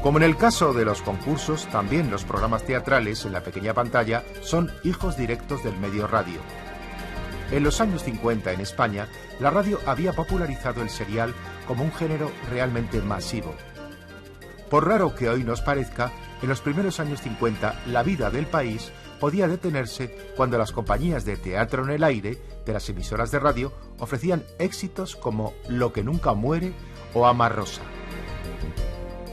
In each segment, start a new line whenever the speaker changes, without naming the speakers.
Como en el caso de los concursos, también los programas teatrales en la pequeña pantalla son hijos directos del medio radio. En los años 50 en España, la radio había popularizado el serial como un género realmente masivo. Por raro que hoy nos parezca, en los primeros años 50 la vida del país podía detenerse cuando las compañías de teatro en el aire de las emisoras de radio ofrecían éxitos como Lo que nunca muere o Ama Rosa.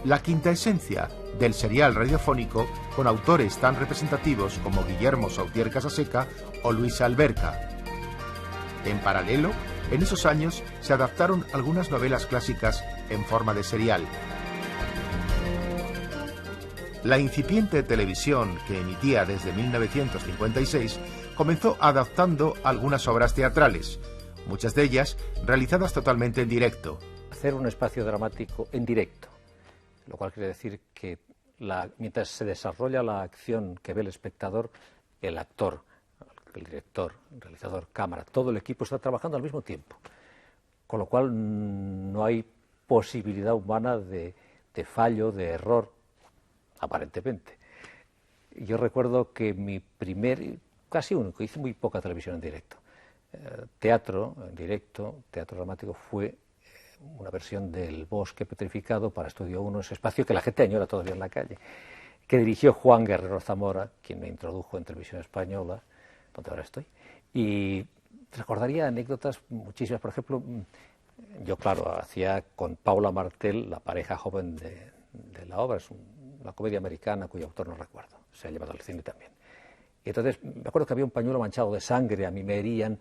La quinta esencia del serial radiofónico, con autores tan representativos como Guillermo Sautier Casaseca o Luis Alberca. En paralelo, en esos años se adaptaron algunas novelas clásicas en forma de serial. La incipiente televisión que emitía desde 1956 comenzó adaptando algunas obras teatrales, muchas de ellas realizadas totalmente en directo.
Hacer un espacio dramático en directo, lo cual quiere decir que mientras se desarrolla la acción que ve el espectador, el actor, el director, el realizador, cámara, todo el equipo está trabajando al mismo tiempo, con lo cual no hay posibilidad humana de fallo, de error, aparentemente. Yo recuerdo que mi primer, casi único, hice muy poca televisión en directo, teatro en directo, teatro dramático, fue una versión del Bosque Petrificado para Estudio 1, ese espacio que la gente añora todavía en la calle, que dirigió Juan Guerrero Zamora, quien me introdujo en televisión española, donde ahora estoy, y recordaría anécdotas muchísimas. Por ejemplo, yo claro, hacía con Paula Martel, la pareja joven de la obra, es una comedia americana cuyo autor no recuerdo, se ha llevado al cine también. Y entonces me acuerdo que había un pañuelo manchado de sangre, a mí me herían,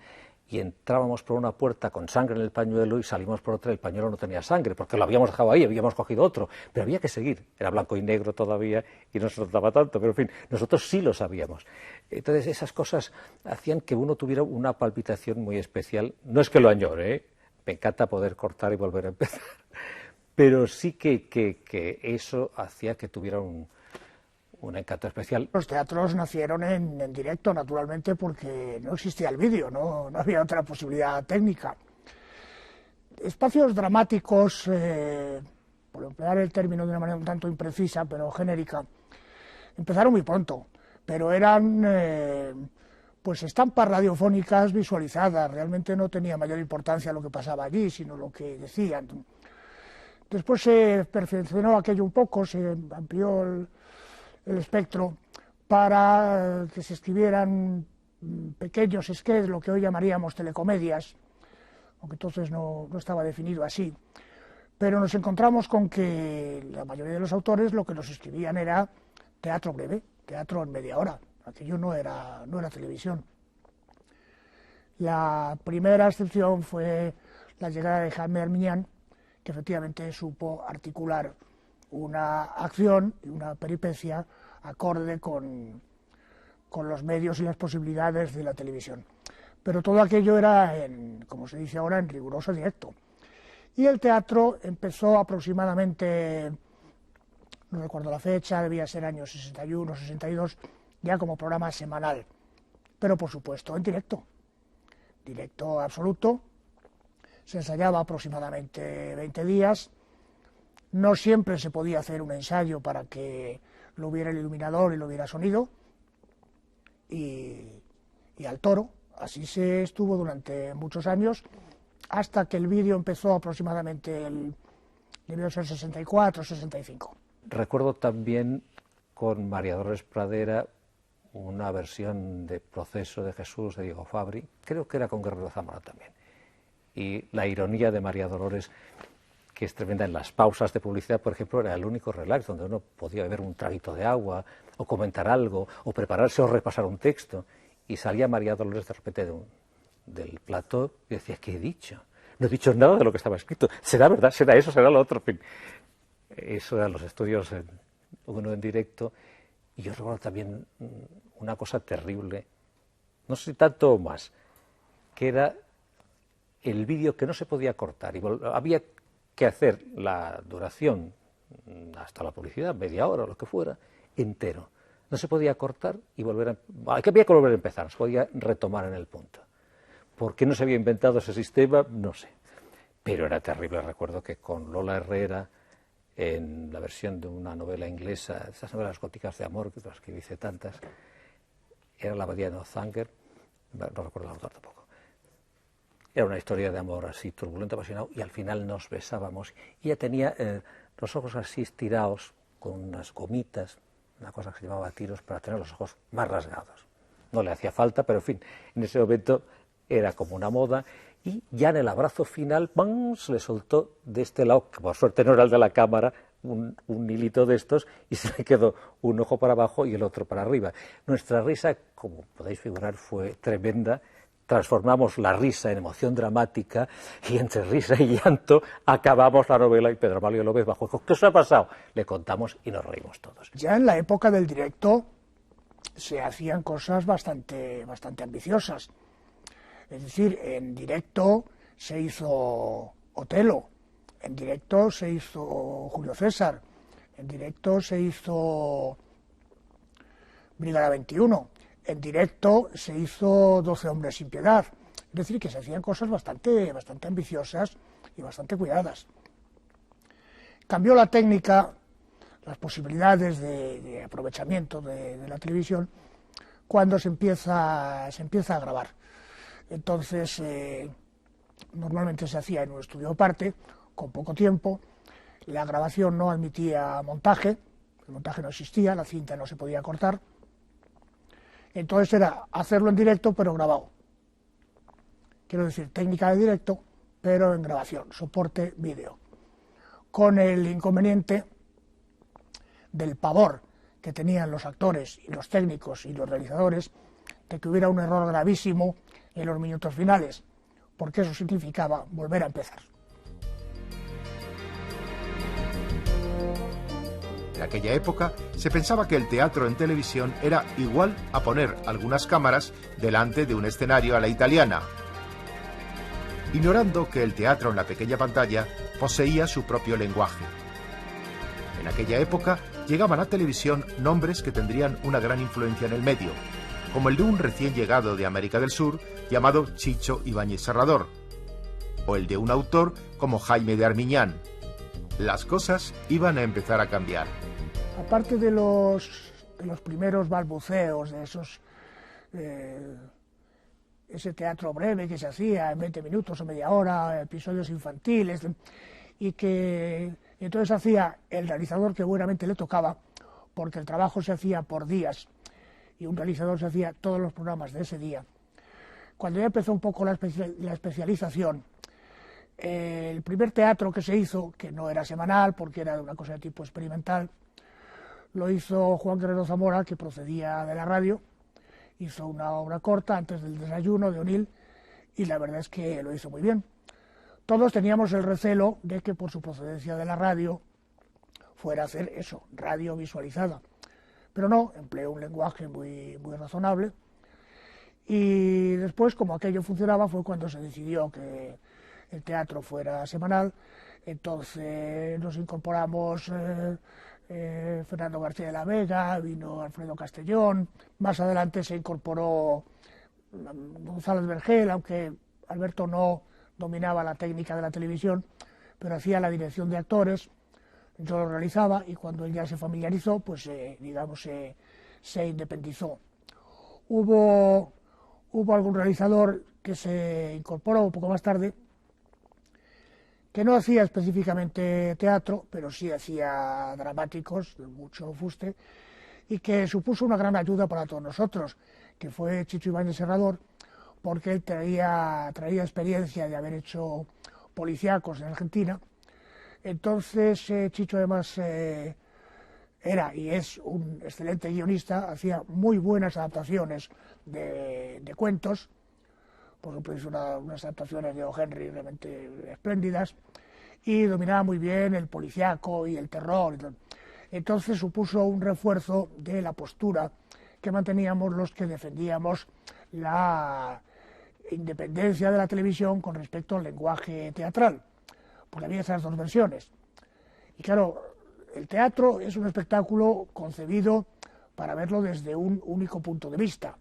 y entrábamos por una puerta con sangre en el pañuelo y salimos por otra, el pañuelo no tenía sangre, porque lo habíamos dejado ahí, habíamos cogido otro, pero había que seguir, era blanco y negro todavía y no se notaba tanto, pero en fin, nosotros sí lo sabíamos. Entonces esas cosas hacían que uno tuviera una palpitación muy especial, no es que lo añore, ¿eh? Me encanta poder cortar y volver a empezar, pero sí que eso hacía que tuviera un encanto especial.
Los teatros nacieron en directo, naturalmente, porque no existía el vídeo, no había otra posibilidad técnica. Espacios dramáticos, por emplear el término de una manera un tanto imprecisa, pero genérica, empezaron muy pronto, pero eran pues estampas radiofónicas visualizadas, realmente no tenía mayor importancia lo que pasaba allí, sino lo que decían. Después se perfeccionó aquello un poco, se amplió el espectro para que se escribieran pequeños sketches, lo que hoy llamaríamos telecomedias, aunque entonces no estaba definido así. Pero nos encontramos con que la mayoría de los autores lo que nos escribían era teatro breve, teatro en media hora. Aquello no era televisión. La primera excepción fue la llegada de Jaime Armiñán, que efectivamente supo articular una acción y una peripecia acorde con los medios y las posibilidades de la televisión. Pero todo aquello era, como se dice ahora, en riguroso directo. Y el teatro empezó aproximadamente, no recuerdo la fecha, debía ser año 61, 62, ya como programa semanal. Pero por supuesto en directo, directo absoluto. Se ensayaba aproximadamente 20 días. No siempre se podía hacer un ensayo para que lo hubiera el iluminador y lo hubiera sonido. Y al toro. Así se estuvo durante muchos años, hasta que el vídeo empezó aproximadamente debió ser 64, 65.
Recuerdo también con María Dolores Pradera una versión de Proceso de Jesús de Diego Fabri, creo que era con Guerrero Zamora también. Y la ironía de María Dolores, que es tremenda en las pausas de publicidad, por ejemplo, era el único relax donde uno podía beber un traguito de agua, o comentar algo, o prepararse o repasar un texto. Y salía María Dolores de repente del plató y decía, ¿qué he dicho? No he dicho nada de lo que estaba escrito. ¿Será verdad? ¿Será eso? ¿Será lo otro? En fin, eso eran los estudios uno en directo. Y yo recuerdo también una cosa terrible, no sé si tanto o más, que era el vídeo que no se podía cortar. Y había que hacer la duración, hasta la publicidad, media hora o lo que fuera, entero. No se podía cortar y había que volver a empezar, se podía retomar en el punto. ¿Por qué no se había inventado ese sistema? No sé. Pero era terrible. Recuerdo que con Lola Herrera en la versión de una novela inglesa, esas novelas góticas de amor, de las que dice tantas, era La abadía de Northanger, no recuerdo el autor tampoco. Era una historia de amor así turbulento, apasionado, y al final nos besábamos. Y ella tenía los ojos así estirados, con unas gomitas, una cosa que se llamaba tiros, para tener los ojos más rasgados. No le hacía falta, pero en fin, en ese momento era como una moda. Y ya en el abrazo final, ¡bam!, se le soltó de este lado, que por suerte no era el de la cámara, un hilito de estos, y se le quedó un ojo para abajo y el otro para arriba. Nuestra risa, como podéis figurar, fue tremenda. Transformamos la risa en emoción dramática, y entre risa y llanto acabamos la novela, y Pedro Amalio López bajó y dijo: ¿qué os ha pasado? Le contamos y nos reímos todos.
Ya en la época del directo se hacían cosas bastante ambiciosas. Es decir, en directo se hizo Otelo, en directo se hizo Julio César, en directo se hizo Brigada 21, en directo se hizo 12 hombres sin piedad. Es decir, que se hacían cosas bastante ambiciosas y bastante cuidadas. Cambió la técnica, las posibilidades de aprovechamiento de la televisión cuando se empieza a grabar. Entonces, normalmente se hacía en un estudio aparte, con poco tiempo. La grabación no admitía montaje, el montaje no existía, la cinta no se podía cortar. Entonces era hacerlo en directo, pero grabado. Quiero decir, técnica de directo, pero en grabación, soporte vídeo. Con el inconveniente del pavor que tenían los actores y los técnicos y los realizadores de que hubiera un error gravísimo en los minutos finales, porque eso significaba volver a empezar.
En aquella época se pensaba que el teatro en televisión era igual a poner algunas cámaras delante de un escenario a la italiana, ignorando que el teatro en la pequeña pantalla poseía su propio lenguaje. En aquella época llegaban a televisión nombres que tendrían una gran influencia en el medio, como el de un recién llegado de América del Sur llamado Chicho Ibáñez Serrador, o el de un autor como Jaime de Armiñán. Las cosas iban a empezar a cambiar.
Aparte de los primeros balbuceos, de ese teatro breve que se hacía en 20 minutos o media hora, episodios infantiles, y que entonces hacía el realizador que buenamente le tocaba, porque el trabajo se hacía por días, y un realizador se hacía todos los programas de ese día. Cuando ya empezó un poco la especialización, el primer teatro que se hizo, que no era semanal porque era de una cosa de tipo experimental, lo hizo Juan Guerrero Zamora, que procedía de la radio. Hizo una obra corta antes del desayuno de O'Neill, y la verdad es que lo hizo muy bien. Todos teníamos el recelo de que por su procedencia de la radio fuera a hacer eso, radio visualizada. Pero no, empleó un lenguaje muy razonable. Y después, como aquello funcionaba, fue cuando se decidió que el teatro fuera semanal. Entonces nos incorporamos Fernando García de la Vega, vino Alfredo Castellón, más adelante se incorporó González Vergel, aunque Alberto no dominaba la técnica de la televisión, pero hacía la dirección de actores. Yo lo realizaba, y cuando él ya se familiarizó, pues se independizó. Hubo algún realizador que se incorporó un poco más tarde, que no hacía específicamente teatro, pero sí hacía dramáticos de mucho fuste, y que supuso una gran ayuda para todos nosotros, que fue Chicho Ibáñez Serrador, porque él traía experiencia de haber hecho policíacos en Argentina. Entonces Chicho además era y es un excelente guionista, hacía muy buenas adaptaciones de cuentos. Por ejemplo, hizo unas adaptaciones de O. Henry realmente espléndidas, y dominaba muy bien el policíaco y el terror. Entonces supuso un refuerzo de la postura que manteníamos los que defendíamos la independencia de la televisión con respecto al lenguaje teatral, porque había esas dos versiones. Y claro, el teatro es un espectáculo concebido para verlo desde un único punto de vista.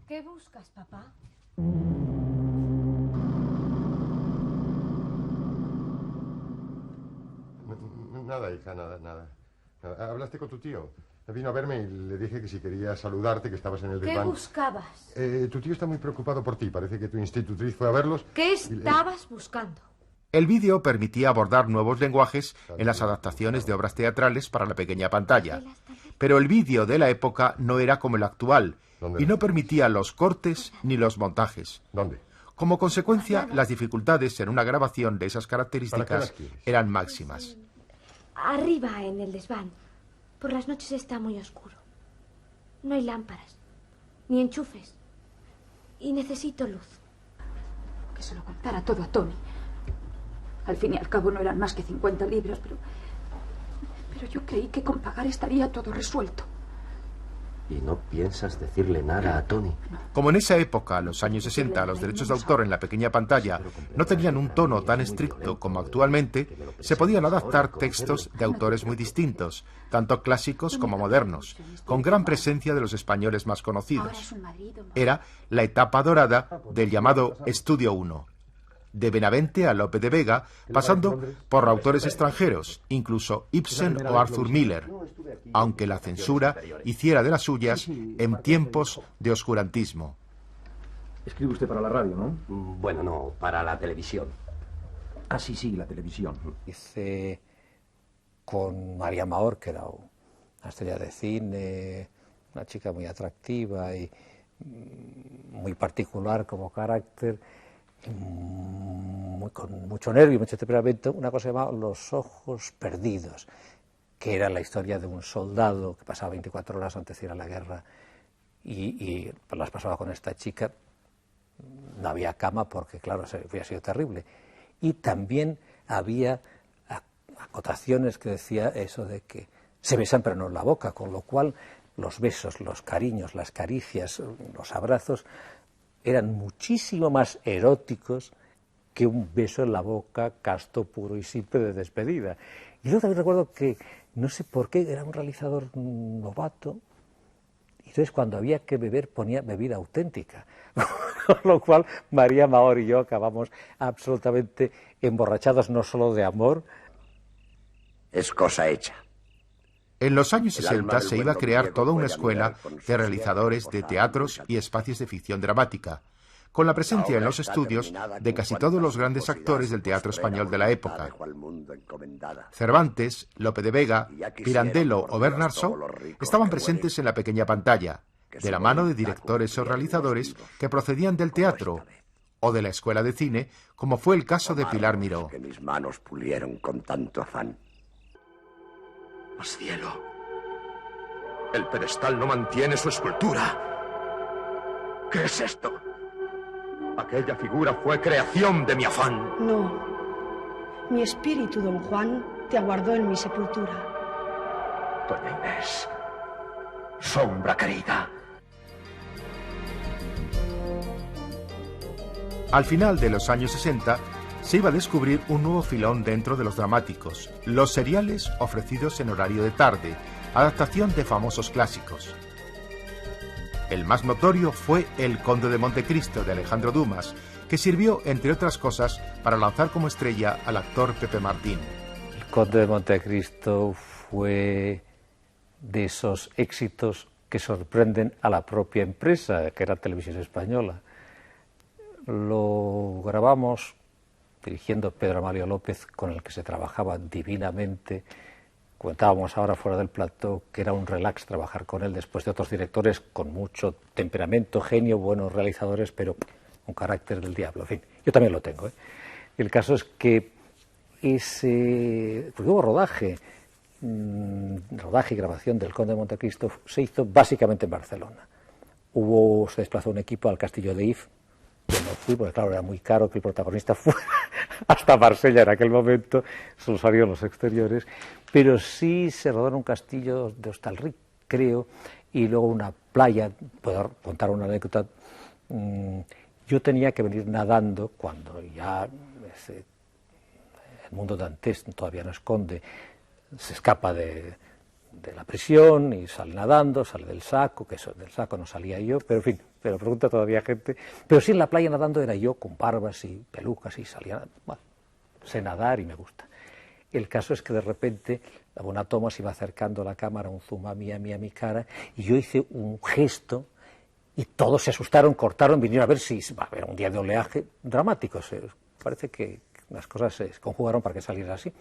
¿Qué buscas, papá?
Nada, hija, nada. ¿Hablaste con tu tío? Vino a verme y le dije que si quería saludarte, que estabas en el desván.
¿Qué buscabas?
Tu tío está muy preocupado por ti. Parece que tu institutriz fue a verlos.
¿Qué estabas buscando?
El vídeo permitía abordar nuevos lenguajes en las adaptaciones de obras teatrales para la pequeña pantalla. Pero el vídeo de la época no era como el actual y no permitía los cortes ni los montajes.
¿Dónde?
Como consecuencia, las dificultades en una grabación de esas características eran máximas.
Arriba, en el desván. Por las noches está muy oscuro. No hay lámparas, ni enchufes. Y necesito luz.
Que se lo contara todo a Tony. Al fin y al cabo no eran más que 50 libras, pero yo creí que con pagar estaría todo resuelto.
¿Y no piensas decirle nada a Tony?
Como en esa época, los años 60, los derechos de autor en la pequeña pantalla no tenían un tono tan estricto como actualmente, se podían adaptar textos de autores muy distintos, tanto clásicos como modernos, con gran presencia de los españoles más conocidos. Era la etapa dorada del llamado Estudio 1. De Benavente a Lope de Vega, pasando por autores extranjeros, incluso Ibsen o Arthur Miller, aunque la censura hiciera de las suyas en tiempos de oscurantismo.
Escribe usted para la radio, ¿no?
Bueno, no, para la televisión.
Ah, sí, la televisión.
Hice con María Mahor, que era una estrella de cine, una chica muy atractiva y muy particular como carácter, con mucho nervio, mucho temperamento, una cosa llamada Los ojos perdidos, que era la historia de un soldado que pasaba 24 horas antes de ir a la guerra y las pasaba con esta chica. No había cama porque, claro, hubiera sido terrible. Y también había acotaciones que decía eso de que se besan pero no en la boca, con lo cual los besos, los cariños, las caricias, los abrazos eran muchísimo más eróticos que un beso en la boca casto, puro y simple de despedida. Y luego también recuerdo que, no sé por qué, era un realizador novato, y entonces cuando había que beber ponía bebida auténtica, con lo cual María Mahor y yo acabamos absolutamente emborrachados, no solo de amor.
Es cosa hecha.
En los años 60 se iba a crear toda una escuela de realizadores de teatros y espacios de ficción dramática, con la presencia en los estudios de casi todos los grandes actores del teatro español de la época. Cervantes, Lope de Vega, Pirandello o Bernard Shaw estaban presentes en la pequeña pantalla, de la mano de directores o realizadores que procedían del teatro o de la escuela de cine, como fue el caso de Pilar Miró.
Que mis manos pulieron con tanto afán.
¡Oh, cielo! El pedestal no mantiene su escultura. ¿Qué es esto? Aquella figura fue creación de mi afán.
No. Mi espíritu, don Juan, te aguardó en mi sepultura.
Doña Inés, sombra querida.
Al final de los años 60, se iba a descubrir un nuevo filón dentro de los dramáticos, los seriales ofrecidos en horario de tarde, adaptación de famosos clásicos. El más notorio fue El Conde de Montecristo, de Alejandro Dumas, que sirvió, entre otras cosas, para lanzar como estrella al actor Pepe Martín.
El Conde de Montecristo fue de esos éxitos que sorprenden a la propia empresa, que era Televisión Española. Lo grabamos dirigiendo Pedro Amalio López, con el que se trabajaba divinamente. Comentábamos ahora fuera del plató que era un relax trabajar con él después de otros directores con mucho temperamento, genio, buenos realizadores, pero un carácter del diablo. En fin, yo también lo tengo, ¿eh? El caso es que porque hubo rodaje y grabación del Conde de Montecristo se hizo básicamente en Barcelona. Se desplazó un equipo al Castillo de If. Yo no fui, porque claro, era muy caro que el protagonista fuera hasta Marsella en aquel momento, solo salieron los exteriores, pero sí se rodó en un castillo de Hostalric, creo, y luego una playa. Puedo contar una anécdota. Yo tenía que venir nadando cuando ya el mundo dantés todavía no esconde, se escapa de la prisión y sale nadando, sale del saco, que eso, del saco no salía yo, pero en fin, pero pregunta todavía gente, pero sí en la playa nadando era yo con barbas y pelucas y salía, bueno, sé nadar y me gusta. El caso es que de repente a una toma se iba acercando la cámara, un zoom a mi cara, y yo hice un gesto y todos se asustaron, cortaron, vinieron a ver si va a haber un día de oleaje dramático. Parece que las cosas se conjugaron para que saliera así.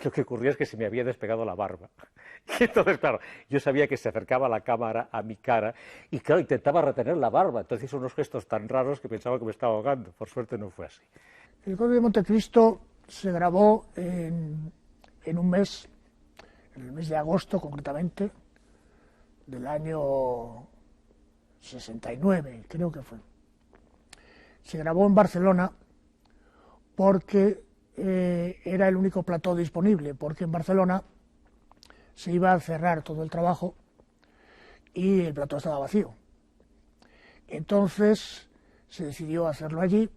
Lo que ocurrió es que se me había despegado la barba. Y entonces, claro, yo sabía que se acercaba la cámara a mi cara y, claro, intentaba retener la barba. Entonces hice unos gestos tan raros que pensaba que me estaba ahogando. Por suerte no fue así.
El Conde de Montecristo se grabó en un mes, en el mes de agosto concretamente, del año 69, creo que fue. Se grabó en Barcelona porque era el único plató disponible, porque en Barcelona se iba a cerrar todo el trabajo y el plató estaba vacío. Entonces se decidió hacerlo allí,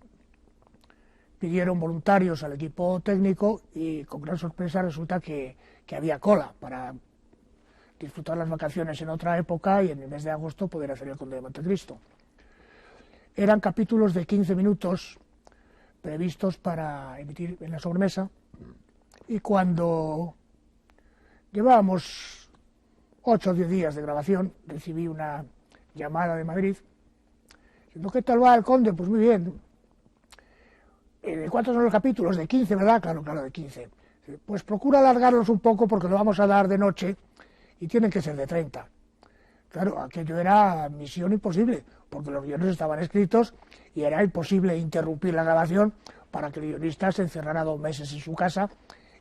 pidieron voluntarios al equipo técnico y con gran sorpresa resulta que había cola para disfrutar las vacaciones en otra época y en el mes de agosto poder hacer el Conde de Montecristo. Eran capítulos de 15 minutos previstos para emitir en la sobremesa, y cuando llevábamos 8 o 10 días de grabación recibí una llamada de Madrid diciendo: ¿qué tal va el Conde? Pues muy bien. ¿Cuántos son los capítulos? De 15, ¿verdad? Claro, de 15. Pues procura alargarlos un poco porque lo vamos a dar de noche y tienen que ser de 30. Claro, aquello era misión imposible, porque los guiones estaban escritos y era imposible interrumpir la grabación para que el guionista se encerrara 2 meses en su casa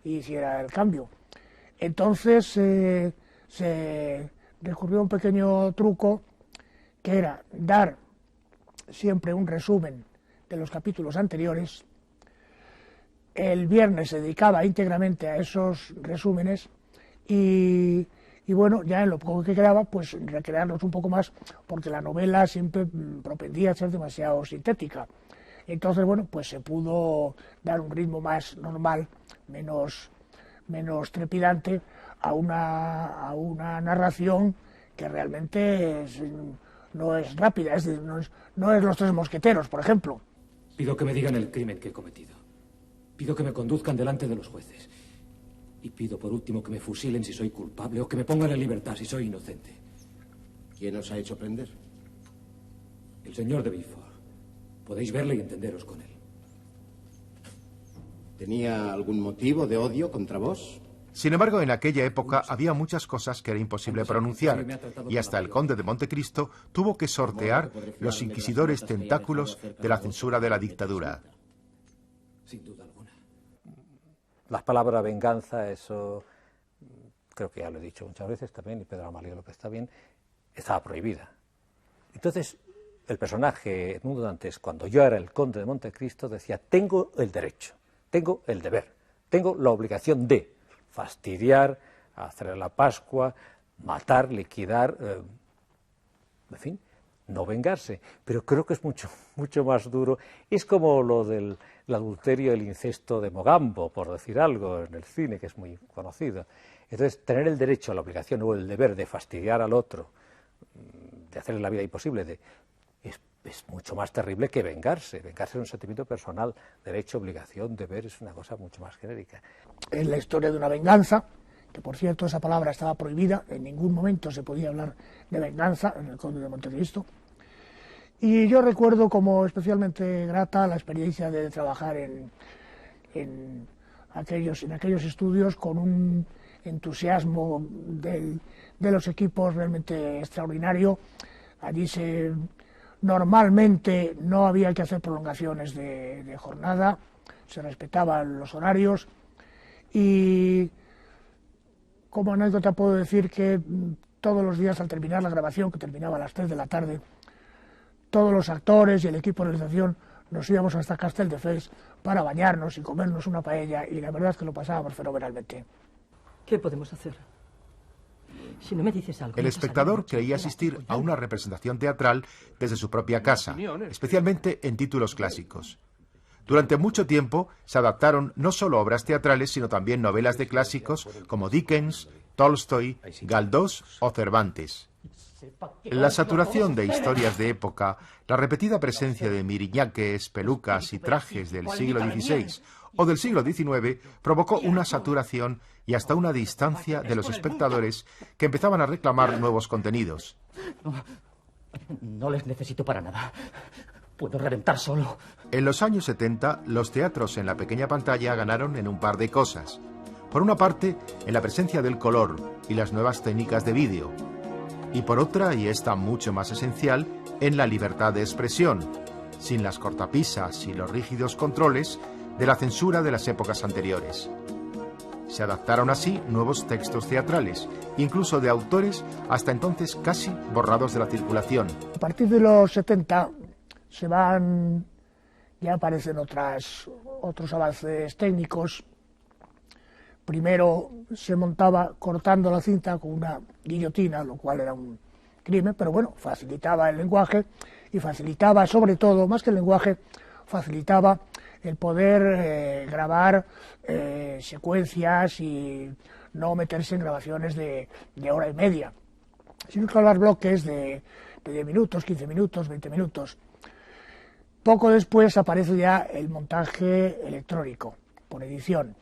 y hiciera el cambio. Entonces se recurrió a un pequeño truco, que era dar siempre un resumen de los capítulos anteriores. El viernes se dedicaba íntegramente a esos resúmenes y bueno, ya en lo poco que quedaba, pues recrearlos un poco más, porque la novela siempre propendía a ser demasiado sintética. Entonces, bueno, pues se pudo dar un ritmo más normal, menos trepidante a una narración que realmente no es rápida, es decir, no es Los Tres Mosqueteros, por ejemplo.
Pido que me digan el crimen que he cometido. Pido que me conduzcan delante de los jueces. Y pido, por último, que me fusilen si soy culpable o que me pongan en libertad si soy inocente.
¿Quién os ha hecho prender?
El señor de Villefort. Podéis verle y entenderos con él.
¿Tenía algún motivo de odio contra vos?
Sin embargo, en aquella época había muchas cosas que era imposible pronunciar, y hasta el Conde de Montecristo tuvo que sortear los inquisidores tentáculos de la censura de la dictadura.
Sin duda alguna.
La palabra venganza, eso creo que ya lo he dicho muchas veces también, y Pedro Amalio López también, estaba prohibida. Entonces, el personaje Edmundo Dantes, cuando yo era el Conde de Montecristo, decía: tengo el derecho, tengo el deber, tengo la obligación de fastidiar, hacer la Pascua, matar, liquidar, en fin, no vengarse. Pero creo que es mucho más duro. Es como lo del adulterio, el incesto de Mogambo, por decir algo, en el cine, que es muy conocido. Entonces, tener el derecho, la obligación o el deber de fastidiar al otro, de hacerle la vida imposible, es mucho más terrible que vengarse. Vengarse es un sentimiento personal. Derecho, obligación, deber es una cosa mucho más genérica.
Es la historia de una venganza, que por cierto esa palabra estaba prohibida, en ningún momento se podía hablar de venganza en el Conde de Montecristo. Y yo recuerdo como especialmente grata la experiencia de trabajar en aquellos estudios con un entusiasmo de los equipos realmente extraordinario. Allí normalmente no había que hacer prolongaciones de jornada, se respetaban los horarios, y como anécdota puedo decir que todos los días al terminar la grabación, que terminaba a las 3 de la tarde, todos los actores y el equipo de realización nos íbamos hasta Castelldefels para bañarnos y comernos una paella, y la verdad es que lo pasábamos fenomenalmente.
¿Qué podemos hacer? Si no me dices algo...
El espectador creía asistir a una representación teatral desde su propia casa, especialmente en títulos clásicos. Durante mucho tiempo se adaptaron no solo obras teatrales, sino también novelas de clásicos como Dickens, Tolstoy, Galdós o Cervantes. La saturación de historias de época, la repetida presencia de miriñaques, pelucas y trajes del siglo XVI o del siglo XIX provocó una saturación y hasta una distancia de los espectadores que empezaban a reclamar nuevos contenidos.
No les necesito para nada. Puedo reventar solo.
En los años 70, los teatros en la pequeña pantalla ganaron en un par de cosas. Por una parte, en la presencia del color y las nuevas técnicas de vídeo. Y por otra, y esta mucho más esencial, en la libertad de expresión, sin las cortapisas y los rígidos controles de la censura de las épocas anteriores. Se adaptaron así nuevos textos teatrales, incluso de autores hasta entonces casi borrados de la circulación.
A partir de los 70 ya aparecen otros avances técnicos. Primero se montaba cortando la cinta con una guillotina, lo cual era un crimen, pero bueno, facilitaba el lenguaje y facilitaba, sobre todo, más que el lenguaje, facilitaba el poder grabar secuencias y no meterse en grabaciones de hora y media, sino grabar bloques de 10 minutos, 15 minutos, 20 minutos. Poco después aparece ya el montaje electrónico, por edición.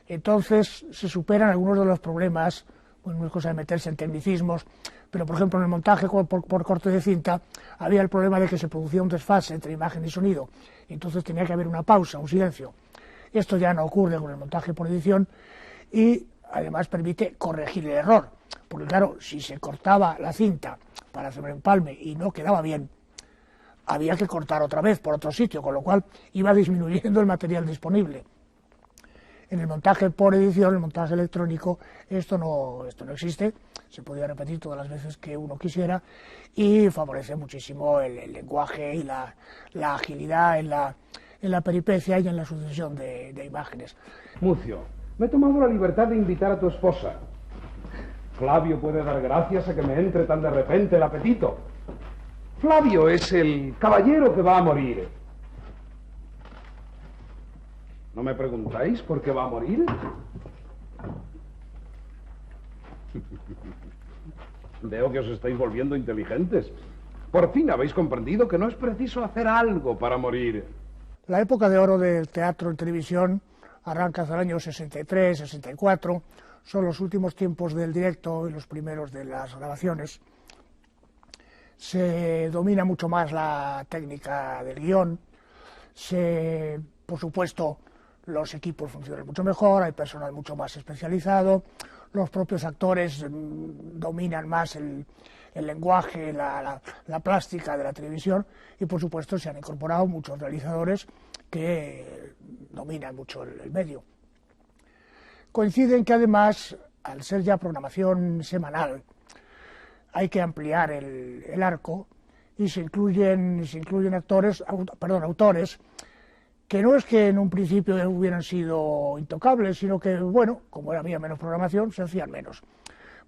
Entonces se superan algunos de los problemas, bueno, no es cosa de meterse en tecnicismos, pero por ejemplo en el montaje por corte de cinta había el problema de que se producía un desfase entre imagen y sonido, y entonces tenía que haber una pausa, un silencio. Esto ya no ocurre con el montaje por edición y además permite corregir el error, porque claro, si se cortaba la cinta para hacer un empalme y no quedaba bien, había que cortar otra vez por otro sitio, con lo cual iba disminuyendo el material disponible. En el montaje por edición, el montaje electrónico, esto no existe, se podía repetir todas las veces que uno quisiera y favorece muchísimo el lenguaje y la agilidad en la peripecia y en la sucesión de imágenes.
Mucio, me he tomado la libertad de invitar a tu esposa. Flavio puede dar gracias a que me entre tan de repente el apetito. Flavio es el caballero que va a morir. ¿No me preguntáis por qué va a morir? Veo que os estáis volviendo inteligentes. Por fin habéis comprendido que no es preciso hacer algo para morir.
La época de oro del teatro en televisión arranca hacia el año 63, 64. Son los últimos tiempos del directo y los primeros de las grabaciones. Se domina mucho más la técnica del guión. Por supuesto, los equipos funcionan mucho mejor, hay personal mucho más especializado, los propios actores dominan más el lenguaje, la plástica de la televisión y por supuesto se han incorporado muchos realizadores que dominan mucho el medio. Coinciden que además, al ser ya programación semanal, hay que ampliar el arco y se incluyen autores que no es que en un principio hubieran sido intocables, sino que, bueno, como había menos programación, se hacían menos.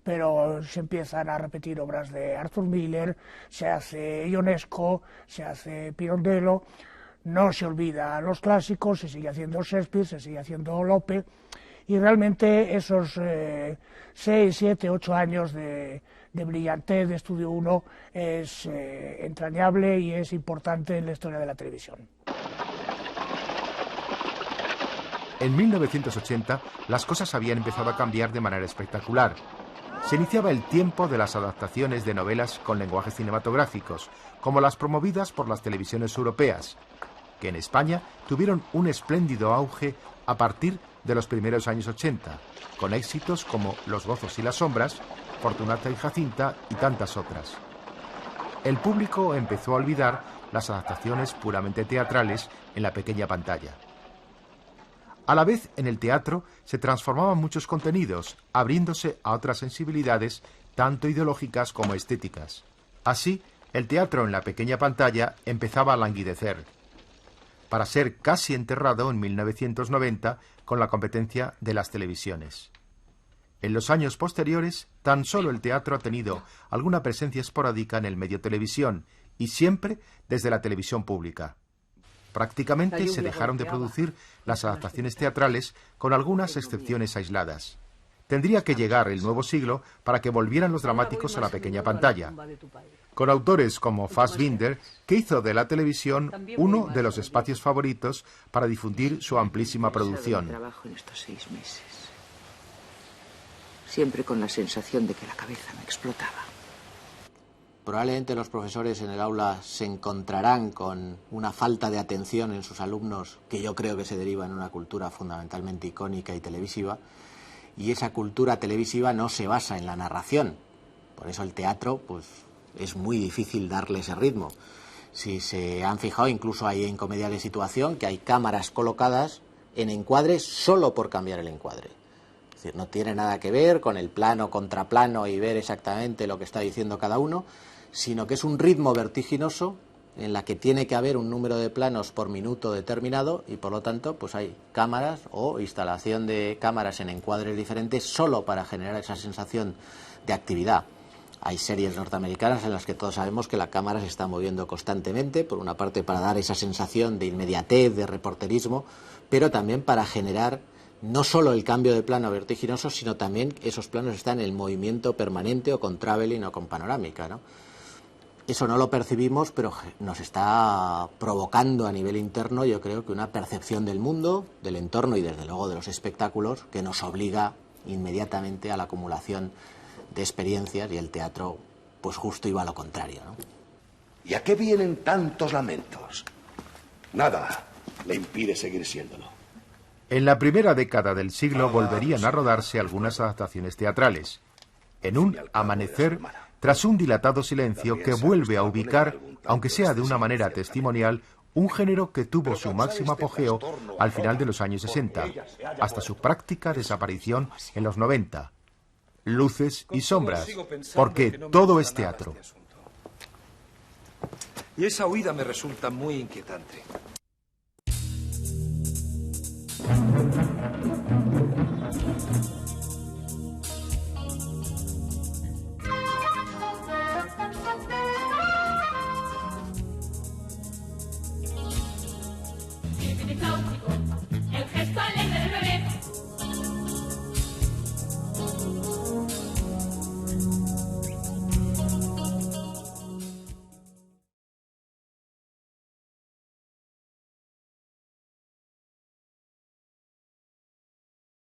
Pero se empiezan a repetir obras de Arthur Miller, se hace Ionesco, se hace Pirandello, no se olvida los clásicos, se sigue haciendo Shakespeare, se sigue haciendo Lope, y realmente esos 6, 7, 8 años de brillantez de Estudio 1 es entrañable y es importante en la historia de la televisión.
En 1980, las cosas habían empezado a cambiar de manera espectacular. Se iniciaba el tiempo de las adaptaciones de novelas con lenguajes cinematográficos, como las promovidas por las televisiones europeas, que en España tuvieron un espléndido auge a partir de los primeros años 80, con éxitos como Los gozos y las sombras, Fortunata y Jacinta y tantas otras. El público empezó a olvidar las adaptaciones puramente teatrales en la pequeña pantalla. A la vez, en el teatro se transformaban muchos contenidos, abriéndose a otras sensibilidades, tanto ideológicas como estéticas. Así, el teatro en la pequeña pantalla empezaba a languidecer, para ser casi enterrado en 1990 con la competencia de las televisiones. En los años posteriores, tan solo el teatro ha tenido alguna presencia esporádica en el medio televisión, y siempre desde la televisión pública. Prácticamente se dejaron de producir las adaptaciones teatrales con algunas excepciones aisladas. tendría que llegar el nuevo siglo para que volvieran los dramáticos a la pequeña pantalla, con autores como Fassbinder, que hizo de la televisión uno de los espacios favoritos para difundir su amplísima producción.
Trabajo en estos 6 meses. Siempre con la sensación de que la cabeza me explotaba.
Probablemente los profesores en el aula se encontrarán con una falta de atención en sus alumnos, que yo creo que se deriva en una cultura fundamentalmente icónica y televisiva, y esa cultura televisiva no se basa en la narración. Por eso el teatro, pues, es muy difícil darle ese ritmo. Si se han fijado, incluso hay en Comedia de Situación, que hay cámaras colocadas en encuadre solo por cambiar el encuadre. Es decir, no tiene nada que ver con el plano, contraplano y ver exactamente lo que está diciendo cada uno, sino que es un ritmo vertiginoso en la que tiene que haber un número de planos por minuto determinado y por lo tanto pues hay cámaras o instalación de cámaras en encuadres diferentes solo para generar esa sensación de actividad. Hay series norteamericanas en las que todos sabemos que la cámara se está moviendo constantemente, por una parte para dar esa sensación de inmediatez, de reporterismo, pero también para generar no solo el cambio de plano vertiginoso, sino también esos planos están en el movimiento permanente o con traveling o con panorámica, ¿no? Eso no lo percibimos, pero nos está provocando a nivel interno, yo creo que una percepción del mundo, del entorno y desde luego de los espectáculos que nos obliga inmediatamente a la acumulación de experiencias, y el teatro pues justo iba a lo contrario, ¿no?
¿Y a qué vienen tantos lamentos? Nada le impide seguir siéndolo.
En la primera década del siglo volverían a rodarse algunas adaptaciones teatrales. En un amanecer, tras un dilatado silencio que vuelve a ubicar, aunque sea de una manera testimonial, un género que tuvo su máximo apogeo al final de los años 60, hasta su práctica desaparición en los 90. Luces y sombras, porque todo es teatro.
Y esa huida me resulta muy inquietante.